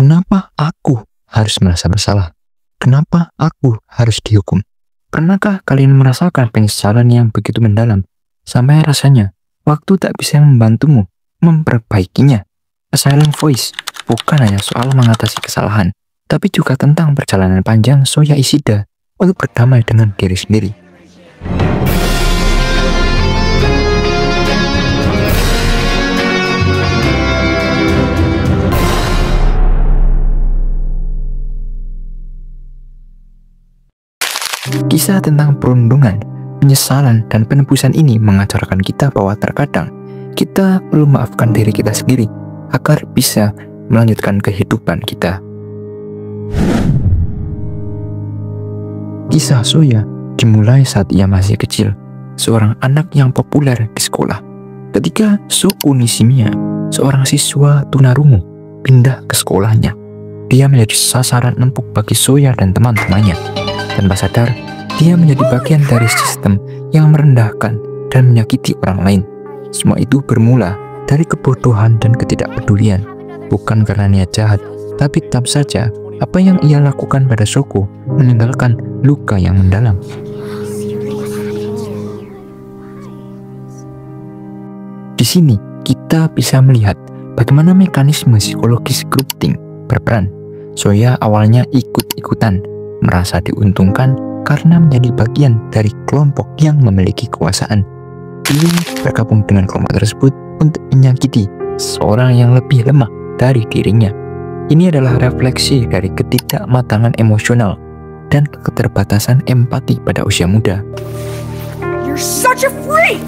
Kenapa aku harus merasa bersalah? Kenapa aku harus dihukum? Pernahkah kalian merasakan penyesalan yang begitu mendalam, sampai rasanya waktu tak bisa membantumu memperbaikinya? A Silent Voice bukan hanya soal mengatasi kesalahan, tapi juga tentang perjalanan panjang Soya Ishida untuk berdamai dengan diri sendiri. Kisah tentang perundungan, penyesalan, dan penebusan ini mengajarkan kita bahwa terkadang kita perlu maafkan diri kita sendiri agar bisa melanjutkan kehidupan kita. Kisah Soya dimulai saat ia masih kecil, seorang anak yang populer di sekolah. Ketika Suku Nishimiya, seorang siswa tunarungu, pindah ke sekolahnya, dia menjadi sasaran empuk bagi Soya dan teman-temannya. Tanpa sadar, dia menjadi bagian dari sistem yang merendahkan dan menyakiti orang lain. Semua itu bermula dari kebodohan dan ketidakpedulian, bukan karena niat jahat, tapi tetap saja apa yang ia lakukan pada Shoko meninggalkan luka yang mendalam. Di sini kita bisa melihat bagaimana mekanisme psikologis groupthink berperan. Soya awalnya ikut-ikutan, merasa diuntungkan karena menjadi bagian dari kelompok yang memiliki kekuasaan. Ia bergabung dengan kelompok tersebut untuk menyakiti seorang yang lebih lemah dari dirinya. Ini adalah refleksi dari ketidakmatangan emosional dan keterbatasan empati pada usia muda. You're such a freak!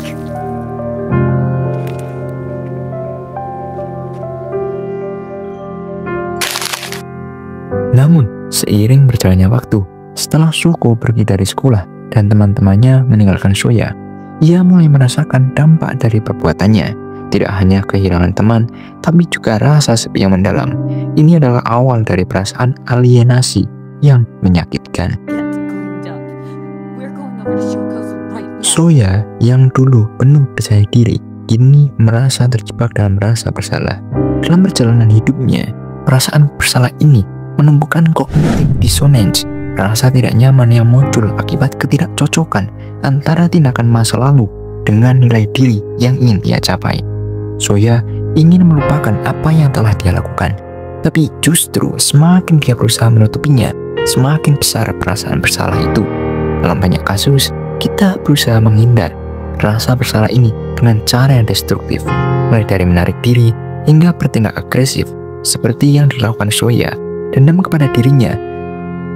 Namun, seiring berjalannya waktu, setelah Shoko pergi dari sekolah dan teman-temannya meninggalkan Soya, ia mulai merasakan dampak dari perbuatannya. Tidak hanya kehilangan teman, tapi juga rasa sepi yang mendalam. Ini adalah awal dari perasaan alienasi yang menyakitkan. Soya yang dulu penuh percaya diri, kini merasa terjebak dalam rasa bersalah. Dalam perjalanan hidupnya, perasaan bersalah ini menumbuhkan cognitive dissonance, rasa tidak nyaman yang muncul akibat ketidakcocokan antara tindakan masa lalu dengan nilai diri yang ingin dia capai. Soya ingin melupakan apa yang telah dia lakukan, tapi justru semakin dia berusaha menutupinya, semakin besar perasaan bersalah itu. Dalam banyak kasus, kita berusaha menghindar rasa bersalah ini dengan cara yang destruktif, mulai dari menarik diri hingga bertindak agresif, seperti yang dilakukan Soya. Dendam kepada dirinya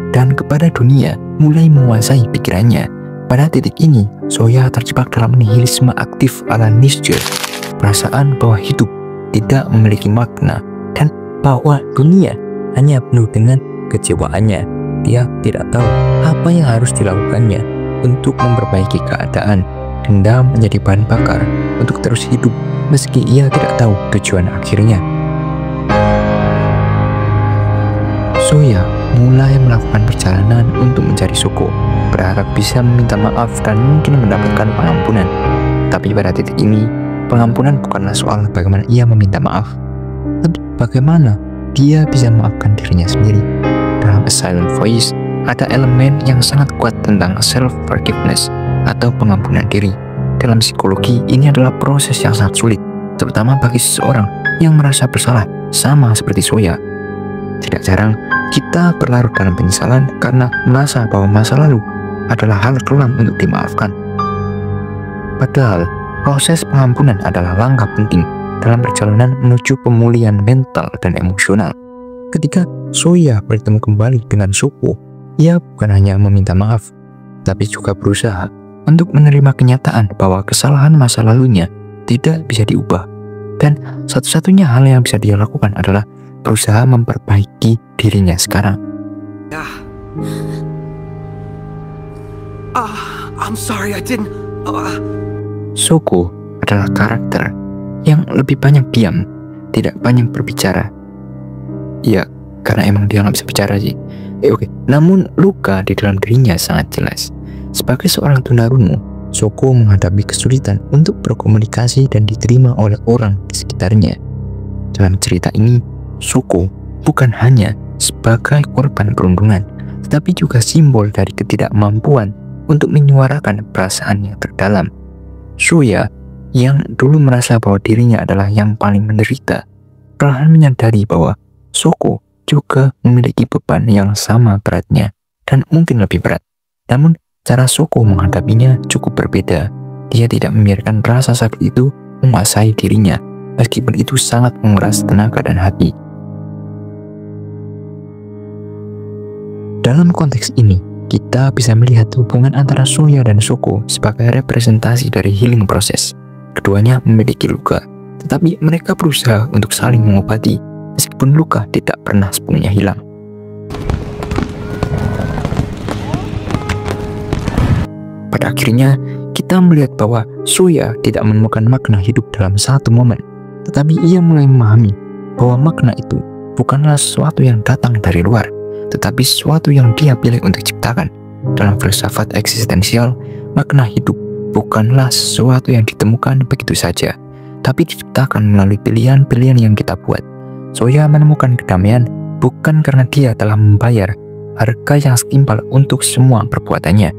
dan kepada dunia mulai menguasai pikirannya. Pada titik ini, Soya terjebak dalam nihilisme aktif ala Nietzsche, perasaan bahwa hidup tidak memiliki makna dan bahwa dunia hanya penuh dengan kecewaannya. Dia tidak tahu apa yang harus dilakukannya untuk memperbaiki keadaan. Dendam menjadi bahan bakar untuk terus hidup meski ia tidak tahu tujuan akhirnya. Soya mulai melakukan perjalanan untuk mencari Shoko, berharap bisa meminta maaf dan mungkin mendapatkan pengampunan. Tapi pada titik ini, pengampunan bukanlah soal bagaimana ia meminta maaf, tapi bagaimana dia bisa memaafkan dirinya sendiri. Dalam A Silent Voice, ada elemen yang sangat kuat tentang self-forgiveness atau pengampunan diri. Dalam psikologi, ini adalah proses yang sangat sulit, terutama bagi seseorang yang merasa bersalah, sama seperti Soya. Tidak jarang, kita berlarut dalam penyesalan karena merasa bahwa masa lalu adalah hal kelam untuk dimaafkan. Padahal, proses pengampunan adalah langkah penting dalam perjalanan menuju pemulihan mental dan emosional. Ketika Soya bertemu kembali dengan Shoko, ia bukan hanya meminta maaf, tapi juga berusaha untuk menerima kenyataan bahwa kesalahan masa lalunya tidak bisa diubah. Dan satu-satunya hal yang bisa dia lakukan adalah berusaha memperbaiki dirinya sekarang. I'm sorry, I didn't. Shoko adalah karakter yang lebih banyak diam, tidak banyak berbicara. Ya, karena emang dia nggak bisa bicara sih. Oke. Namun luka di dalam dirinya sangat jelas. Sebagai seorang tunarungu, Shoko menghadapi kesulitan untuk berkomunikasi dan diterima oleh orang di sekitarnya. Dalam cerita ini, Shoko bukan hanya sebagai korban perundungan, tetapi juga simbol dari ketidakmampuan untuk menyuarakan perasaan yang terdalam. Soya yang dulu merasa bahwa dirinya adalah yang paling menderita, perlahan menyadari bahwa Shoko juga memiliki beban yang sama beratnya dan mungkin lebih berat. Namun, cara Shoko menghadapinya cukup berbeda. Dia tidak membiarkan rasa sakit itu menguasai dirinya, meskipun itu sangat menguras tenaga dan hati. Dalam konteks ini, kita bisa melihat hubungan antara Soya dan Shoko sebagai representasi dari healing proses. Keduanya memiliki luka, tetapi mereka berusaha untuk saling mengobati, meskipun luka tidak pernah sepenuhnya hilang. Pada akhirnya, kita melihat bahwa Soya tidak menemukan makna hidup dalam satu momen, tetapi ia mulai memahami bahwa makna itu bukanlah sesuatu yang datang dari luar, tetapi sesuatu yang dia pilih untuk ciptakan. Dalam filsafat eksistensial, makna hidup bukanlah sesuatu yang ditemukan begitu saja, tapi diciptakan melalui pilihan-pilihan yang kita buat. Soya menemukan kedamaian bukan karena dia telah membayar harga yang setimpal untuk semua perbuatannya,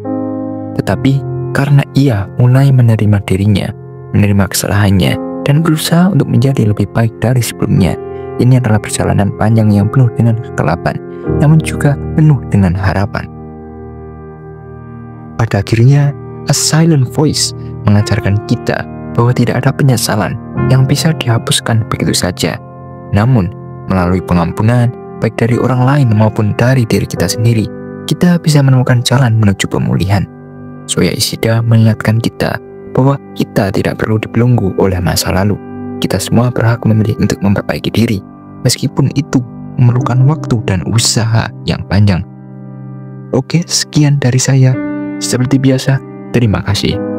tetapi karena ia mulai menerima dirinya, menerima kesalahannya, dan berusaha untuk menjadi lebih baik dari sebelumnya. Ini adalah perjalanan panjang yang penuh dengan kegelapan, namun juga penuh dengan harapan. Pada akhirnya, A Silent Voice mengajarkan kita bahwa tidak ada penyesalan yang bisa dihapuskan begitu saja. Namun, melalui pengampunan, baik dari orang lain maupun dari diri kita sendiri, kita bisa menemukan jalan menuju pemulihan. Soya Ishida mengingatkan kita bahwa kita tidak perlu dibelenggu oleh masa lalu. Kita semua berhak memilih untuk memperbaiki diri, meskipun itu memerlukan waktu dan usaha yang panjang. Oke, sekian dari saya. Seperti biasa, terima kasih.